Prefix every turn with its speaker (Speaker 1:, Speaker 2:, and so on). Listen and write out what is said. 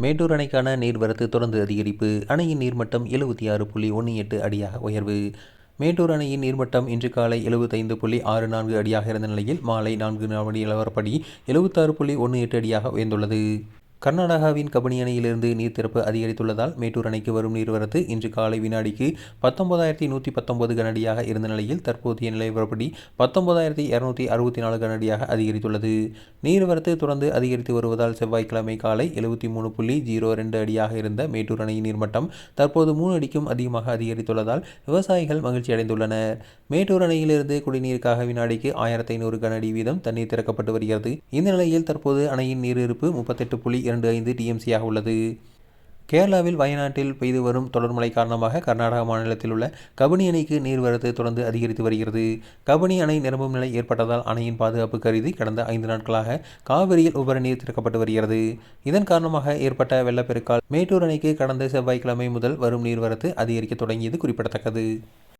Speaker 1: மேட்டூர் அணைக்கான நீர்வரத்து தொடர்ந்து அதிகரிப்பு. அணையின் நீர்மட்டம் 76.18 அடியாக உயர்வு. மேட்டூர் அணையின் நீர்மட்டம் இன்று காலை 75.64 அடியாக இருந்த நிலையில் மாலை 4 மணி நிலவரப்படி 76.18 அடியாக உயர்ந்துள்ளது. கர்நாடகாவின் கபினி அணையிலிருந்து நீர் திறப்பு அதிகரித்துள்ளதால் மேட்டூர் அணைக்கு வரும் நீர்வரத்து இன்று காலை வினாடிக்கு 19,119 கனஅடியாக இருந்த நிலையில் தற்போதைய நிலவரப்படி 19,264 கனஅடியாக அதிகரித்துள்ளது. நீர்வரத்து தொடர்ந்து அதிகரித்து வருவதால் செவ்வாய்க்கிழமை காலை 73.02 அடியாக இருந்த மேட்டூர் அணையின் நீர்மட்டம் தற்போது 3 அடிக்கும் அதிகமாக அதிகரித்துள்ளதால் விவசாயிகள் மகிழ்ச்சி அடைந்துள்ளனர். மேட்டூர் அணையிலிருந்து குடிநீருக்காக வினாடிக்கு 1,500 கனஅடி வீதம் தண்ணீர் திறக்கப்பட்டு வருகிறது. இந்த நிலையில் தற்போது அணையின் நீர் இருப்பு 38.25 டிஎம்சியாக உள்ளது. கேரளாவில் வயநாட்டில் பெய்து வரும் தொடர் மழை காரணமாக கர்நாடக மாநிலத்தில் உள்ள கபினி அணைக்கு நீர்வரத்து தொடர்ந்து அதிகரித்து வருகிறது. கபினி அணை நிரம்பும் நிலை ஏற்பட்டதால் அணையின் பாதுகாப்பு கருதி கடந்த 5 நாட்களாக காவிரியில் உபரி நீர் திறக்கப்பட்டு வருகிறது. இதன் காரணமாக ஏற்பட்ட வெள்ளப்பெருக்கால் மேட்டூர் அணைக்கு கடந்த செவ்வாய்க்கிழமை முதல் வரும் நீர்வரத்து அதிகரிக்க தொடங்கியது குறிப்பிடத்தக்கது.